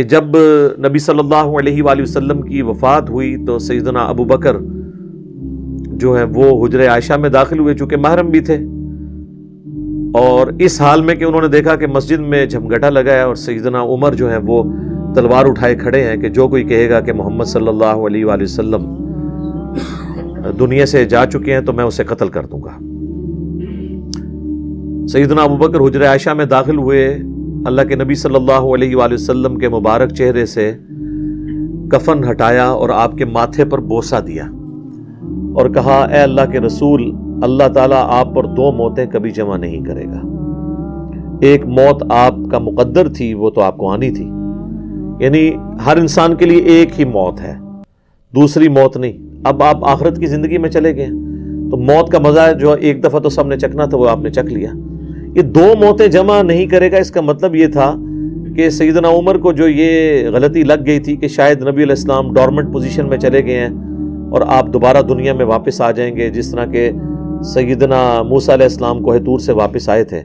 جب نبی صلی اللہ علیہ وآلہ وسلم کی وفات ہوئی تو سیدنا ابو بکر جو ہے وہ حجرہ عائشہ میں داخل ہوئے، چونکہ محرم بھی تھے، اور اس حال میں کہ انہوں نے دیکھا کہ مسجد میں جھمگٹا لگا ہے اور سیدنا عمر جو ہے وہ تلوار اٹھائے کھڑے ہیں کہ جو کوئی کہے گا کہ محمد صلی اللہ علیہ وآلہ وسلم دنیا سے جا چکے ہیں تو میں اسے قتل کر دوں گا۔ سیدنا ابو بکر حجرہ عائشہ میں داخل ہوئے، اللہ کے نبی صلی اللہ علیہ وآلہ وسلم کے مبارک چہرے سے کفن ہٹایا اور آپ کے ماتھے پر بوسہ دیا اور کہا، اے اللہ کے رسول، اللہ تعالیٰ آپ پر دو موتیں کبھی جمع نہیں کرے گا۔ ایک موت آپ کا مقدر تھی، وہ تو آپ کو آنی تھی، یعنی ہر انسان کے لیے ایک ہی موت ہے، دوسری موت نہیں۔ اب آپ آخرت کی زندگی میں چلے گئے تو موت کا مزہ جو ایک دفعہ تو سب نے چکھنا تھا، وہ آپ نے چکھ لیا۔ یہ دو موتیں جمع نہیں کرے گا، اس کا مطلب یہ تھا کہ سیدنا عمر کو جو یہ غلطی لگ گئی تھی کہ شاید نبی علیہ السلام ڈورمنٹ پوزیشن میں چلے گئے ہیں اور آپ دوبارہ دنیا میں واپس آ جائیں گے، جس طرح کہ سیدنا موسیٰ علیہ السلام کوہ طور سے واپس آئے تھے،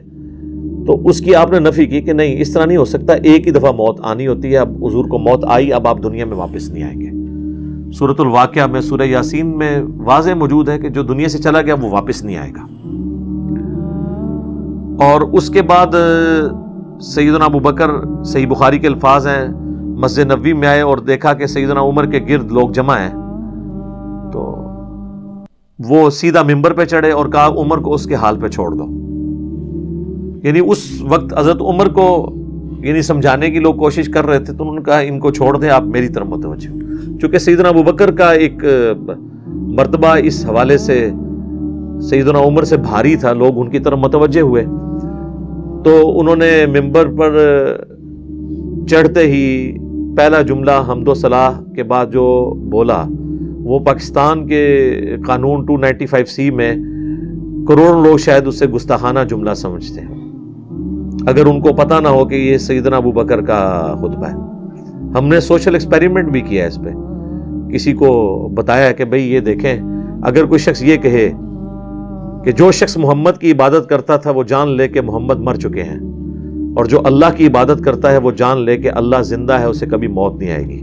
تو اس کی آپ نے نفی کی کہ نہیں، اس طرح نہیں ہو سکتا، ایک ہی دفعہ موت آنی ہوتی ہے۔ اب حضور کو موت آئی، اب آپ دنیا میں واپس نہیں آئیں گے۔ سورۃ الواقعہ میں، سورہ یاسین میں واضح موجود ہے کہ جو دنیا سے چلا گیا وہ واپس نہیں آئے گا۔ اور اس کے بعد سیدنا ابو بکر، صحیح بخاری کے الفاظ ہیں، مسجد نبوی میں آئے اور دیکھا کہ سیدنا عمر کے گرد لوگ جمع ہیں، تو وہ سیدھا ممبر پہ چڑھے اور کہا، عمر کو اس کے حال پہ چھوڑ دو۔ یعنی اس وقت حضرت عمر کو سمجھانے کی لوگ کوشش کر رہے تھے، تو انہوں نے کہا ان کو چھوڑ دیں، آپ میری طرف متوجہ ہو۔ چونکہ سیدنا ابو بکر کا ایک مرتبہ اس حوالے سے سیدنا عمر سے بھاری تھا، لوگ ان کی طرف متوجہ ہوئے، تو انہوں نے ممبر پر چڑھتے ہی پہلا جملہ حمد و صلاح کے بعد جو بولا، وہ پاکستان کے قانون 295C میں کروڑوں لوگ شاید اسے گستاخانہ جملہ سمجھتے ہیں، اگر ان کو پتہ نہ ہو کہ یہ سیدنا ابو بکر کا خطبہ ہے۔ ہم نے سوشل ایکسپیریمنٹ بھی کیا ہے اس پہ، کسی کو بتایا کہ بھئی یہ دیکھیں، اگر کوئی شخص یہ کہے کہ جو شخص محمد کی عبادت کرتا تھا وہ جان لے کہ محمد مر چکے ہیں، اور جو اللہ کی عبادت کرتا ہے وہ جان لے کہ اللہ زندہ ہے، اسے کبھی موت نہیں آئے گی،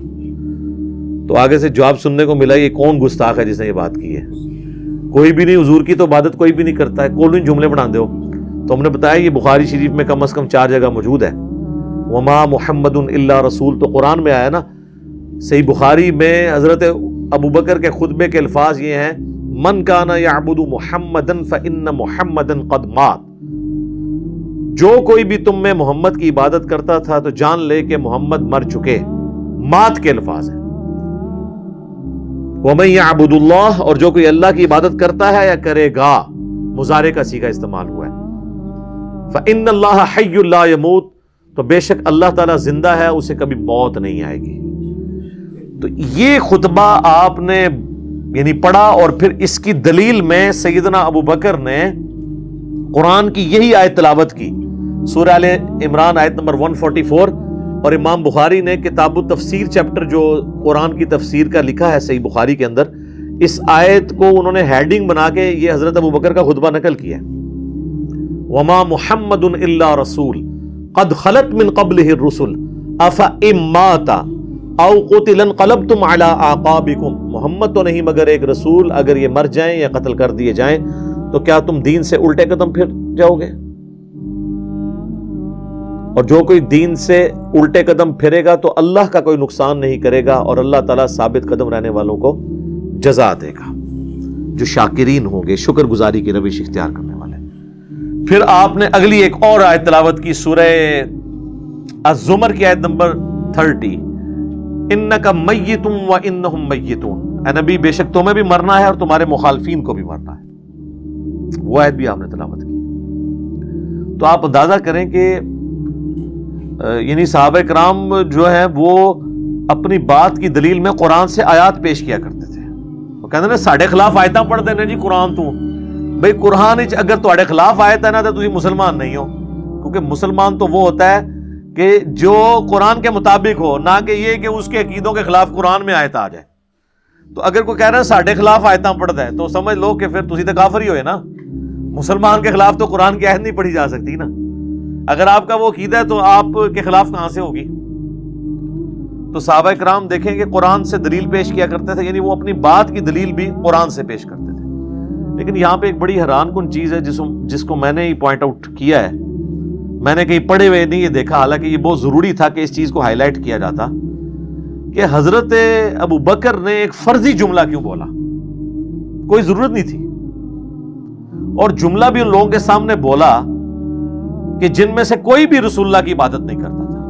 تو آگے سے جواب سننے کو ملا، یہ کون گستاخ ہے جس نے یہ بات کی ہے؟ کوئی بھی نہیں، حضور کی تو عبادت کوئی بھی نہیں کرتا ہے، کون ان جملے بنا دو؟ تو ہم نے بتایا یہ بخاری شریف میں کم از کم 4 جگہ موجود ہے۔ وما محمد الا رسول تو قرآن میں آیا نا۔ صحیح بخاری میں حضرت ابو بکر کے خطبے کے الفاظ یہ ہیں، من کان یعبد محمدا فان محمدا قد مات، جو کوئی بھی تم میں محمد کی عبادت کرتا تھا تو جان لے کہ محمد مر چکے۔ مات کے الفاظ ہیں۔ ومن یعبد اللہ، اور جو کوئی اللہ کی عبادت کرتا ہے یا کرے گا، مضارع کا صیغہ استعمال ہوا ہے۔ فإن اللہ حی لا یموت، تو بے شک اللہ تعالیٰ زندہ ہے، اسے کبھی موت نہیں آئے گی۔ تو یہ خطبہ آپ نے پڑھا، اور پھر اس کی دلیل میں سیدنا ابو بکر نے قرآن کی یہی آیت تلاوت کی، سورہ آل عمران آیت نمبر 144، اور امام بخاری نے کتاب التفسیر چیپٹر جو قرآن کی تفسیر کا لکھا ہے صحیح بخاری کے اندر، اس آیت کو انہوں نے ہیڈنگ بنا کے یہ حضرت ابو بکر کا خطبہ نقل کیا ہے۔ وما محمد الا رسول قد خلت من قبلہ الرسل افئن مات او قتل انقلبتم علی اعقابکم، محمد تو نہیں مگر ایک رسول، اگر یہ مر جائیں یا قتل کر دیے جائیں تو کیا تم دین سے الٹے قدم پھر جاؤ گے؟ اور جو کوئی دین سے الٹے قدم پھرے گا تو اللہ کا کوئی نقصان نہیں کرے گا، اور اللہ تعالیٰ ثابت قدم رہنے والوں کو جزا دے گا، جو شاکرین ہوں گے، شکر گزاری کی روش اختیار کرنے والے۔ پھر آپ نے اگلی ایک اور آیت تلاوت کی، سورہ الزمر کی آیت نمبر 30، انک میت و انہم میتون، اے نبی بے شک تمہیں بھی مرنا ہے اور تمہارے مخالفین کو بھی مرنا ہے۔ وہ آیت بھی آپ نے تلاوت کی۔ تو آپ اندازہ کریں کہ صحابہ کرام جو ہے وہ اپنی بات کی دلیل میں قرآن سے آیات پیش کیا کرتے تھے۔ وہ کہتے ہیں ساڈے خلاف آیتاں پڑھ دینے جی قرآن تو، بھئی قرآن اگر تہاڈے خلاف آیت ہے نا تو تسی مسلمان نہیں ہو، کیونکہ مسلمان تو وہ ہوتا ہے کہ جو قرآن کے مطابق ہو، نہ کہ یہ کہ اس کے عقیدوں کے خلاف قرآن میں آیت آ جائے۔ تو اگر کوئی کہہ رہا ہے ساڈے خلاف آیتاں پڑھ دے تو سمجھ لو کہ پھر تسی تو کافر ہی ہوئے نا، مسلمان کے خلاف تو قرآن کی آیت نہیں پڑھی جا سکتی نا۔ اگر آپ کا وہ عقیدہ ہے تو آپ کے خلاف کہاں سے ہوگی؟ تو صحابہ کرام دیکھیں کہ قرآن سے دلیل پیش کیا کرتے تھے، یعنی وہ اپنی بات کی دلیل بھی قرآن سے پیش کرتے تھے۔ لیکن یہاں پہ ایک بڑی حیران کن چیز ہے جس کو میں نے ہی پوائنٹ آؤٹ کیا ہے، میں نے کہیں پڑھے ہوئے نہیں یہ دیکھا، حالانکہ یہ بہت ضروری تھا کہ اس چیز کو ہائی لائٹ کیا جاتا، کہ حضرت ابو بکر نے ایک فرضی جملہ کیوں بولا؟ کوئی ضرورت نہیں تھی، اور جملہ بھی ان لوگوں کے سامنے بولا کہ جن میں سے کوئی بھی رسول اللہ کی عبادت نہیں کرتا تھا۔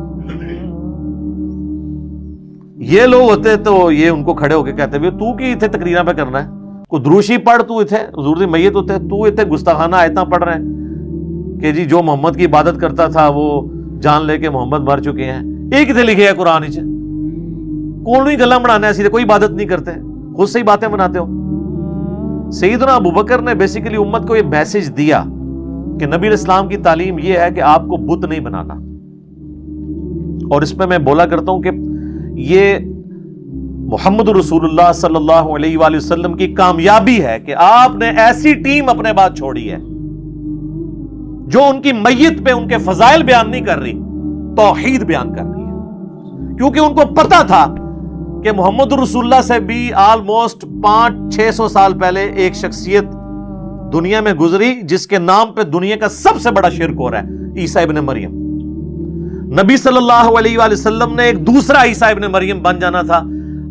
یہ لوگ ہوتے تو یہ ان کو کھڑے ہو کے کہتے ہوئے تو کی اتنے تقریرہ پہ کرنا ہے، کوئی دروشی پڑھ، تو اتنے حضور دی میت ہوتے، تو اتنے گستاخانہ آیتاں پڑھ رہے ہیں کہ جی جو محمد کی عبادت کرتا تھا وہ جان لے کے محمد مر چکے ہیں۔ ایک اتنے لکھے ہے قرآن چ، کون نہیں گلا بنانا ہے، کوئی عبادت نہیں کرتے، خود سے ہی باتیں بناتے ہو۔ سیدنا ابو بکر نے بیسیکلی امت کو یہ میسج دیا کہ نبی علیہ السلام کی تعلیم یہ ہے کہ آپ کو بت نہیں بنانا، اور اس پہ میں بولا کرتا ہوں کہ یہ محمد رسول اللہ صلی اللہ علیہ وآلہ وسلم کی کامیابی ہے کہ آپ نے ایسی ٹیم اپنے بعد چھوڑی ہے جو ان کی میت پہ ان کے فضائل بیان نہیں کر رہی، توحید بیان کر رہی ہے، کیونکہ ان کو پتا تھا کہ محمد رسول اللہ سے بھی آلموسٹ 500-600 سال پہلے ایک شخصیت دنیا میں گزری جس کے نام پہ دنیا کا سب سے بڑا شرک ہو رہا ہے، عیسیٰ ابن مریم۔ نبی صلی اللہ علیہ وآلہ وسلم نے ایک دوسرا عیسیٰ ابن مریم بن جانا تھا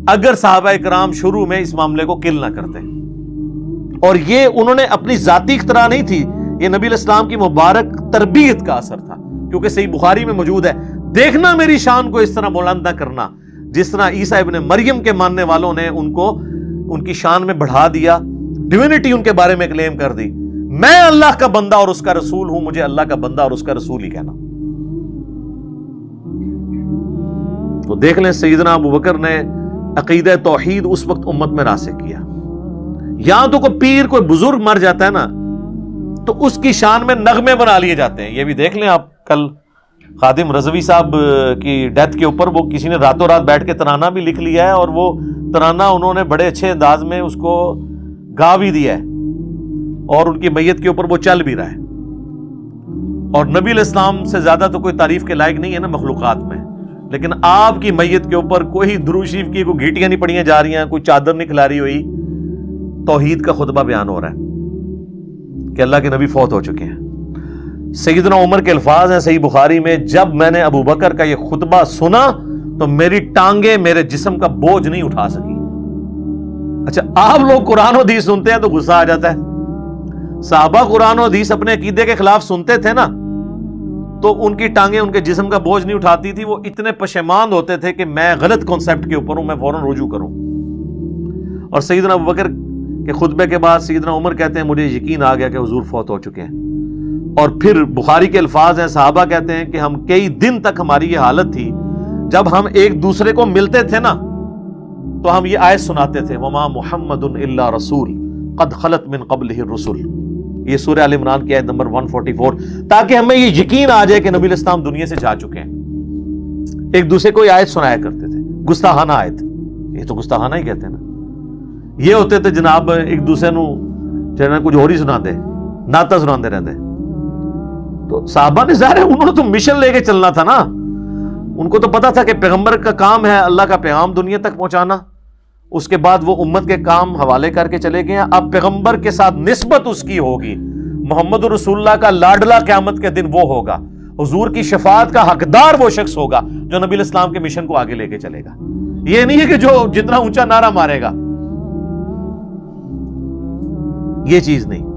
اگر صحابہ کرام شروع میں اس معاملے کو کل نہ کرتے، اور یہ انہوں نے اپنی ذاتی اختراع نہیں تھی، یہ نبی علیہ السلام کی مبارک تربیت کا اثر تھا، کیونکہ صحیح بخاری میں موجود ہے، دیکھنا میری شان کو اس طرح بلند نہ کرنا جس طرح عیسیٰ ابن مریم کے ماننے والوں نے ان کو ان کی شان میں بڑھا دیا، ڈیوینٹی ان کے بارے میں کلیم کر دی۔ میں اللہ کا بندہ اور اس کا رسول ہوں، مجھے اللہ کا بندہ اور اس کا رسول ہی کہنا۔ تو دیکھ لیں سیدنا ابو بکر نے عقیدہ توحید اس وقت امت میں راسخ کیا۔ یہاں تو کوئی پیر کوئی بزرگ مر جاتا ہے نا تو اس کی شان میں نغمے بنا لیے جاتے ہیں۔ یہ بھی دیکھ لیں آپ، کل خادم رضوی صاحب کی ڈیتھ کے اوپر وہ کسی نے راتوں رات بیٹھ کے ترانہ بھی لکھ لیا ہے، اور وہ ترانہ انہوں نے بڑے اچھے انداز میں اس کو گا بھی دیا ہے، اور ان کی میت کے اوپر وہ چل بھی رہا ہے۔ اور نبی علیہ السلام سے زیادہ تو کوئی تعریف کے لائق نہیں ہے نا مخلوقات میں، لیکن آپ کی میت کے اوپر کوئی درود شریف کی کوئی گھیٹیاں نہیں پڑیاں جا رہی ہیں، کوئی چادر نہیں کھلاری ہوئی، توحید کا خطبہ بیان ہو رہا ہے کہ اللہ کے نبی فوت ہو چکے ہیں۔ سیدنا عمر کے الفاظ ہیں صحیح بخاری میں، جب میں نے ابو بکر کا یہ خطبہ سنا تو میری ٹانگیں میرے جسم کا بوجھ نہیں اٹھا سکی۔ اچھا، آپ لوگ قرآن و حدیث سنتے ہیں تو غصہ آ جاتا ہے، صحابہ قرآن و حدیث اپنے عقیدے کے خلاف سنتے تھے نا تو ان کی ٹانگیں ان کے جسم کا بوجھ نہیں اٹھاتی تھی، وہ اتنے پشیمان ہوتے تھے کہ میں غلط کانسیپٹ کے اوپر ہوں، میں فوراً رجوع کروں۔ اور سیدنا ابو بکر کے خطبے کے بعد سیدنا عمر کہتے ہیں مجھے یقین آ گیا کہ حضور فوت ہو چکے ہیں۔ اور پھر بخاری کے الفاظ ہیں، صحابہ کہتے ہیں کہ ہم کئی دن تک ہماری یہ حالت تھی، جب ہم ایک دوسرے کو ملتے تھے نا تو ہم یہ آیت سناتے تھے، وما محمد الا رسول قد خلت من قبلہ الرسل، یہ سورہ آل عمران کی آیت نمبر 144، تاکہ ہمیں یہ یقین آ جائے کہ نبی علیہ السلام دنیا سے جا چکے ہیں۔ ایک دوسرے کو یہ آیت سنایا کرتے تھے، گستاخانہ آیت، یہ تو گستاخانہ ہی کہتے ہیں نا، یہ ہوتے تھے جناب ایک دوسرے نو چاہے کچھ اور ہی سنا دے، ناتا سناندے رہتے۔ تو صحابہ نے ظاہر ہے انہوں نے تو مشن لے کے چلنا تھا نا، ان کو تو پتا تھا کہ پیغمبر کا کام ہے اللہ کا پیغام دنیا تک پہنچانا، اس کے بعد وہ امت کے کام حوالے کر کے چلے گئے ہیں۔ اب پیغمبر کے ساتھ نسبت اس کی ہوگی، محمد رسول اللہ کا لاڈلا قیامت کے دن وہ ہوگا، حضور کی شفاعت کا حقدار وہ شخص ہوگا جو نبی علیہ السلام کے مشن کو آگے لے کے چلے گا۔ یہ نہیں ہے کہ جو جتنا اونچا نعرہ مارے گا، یہ چیز نہیں۔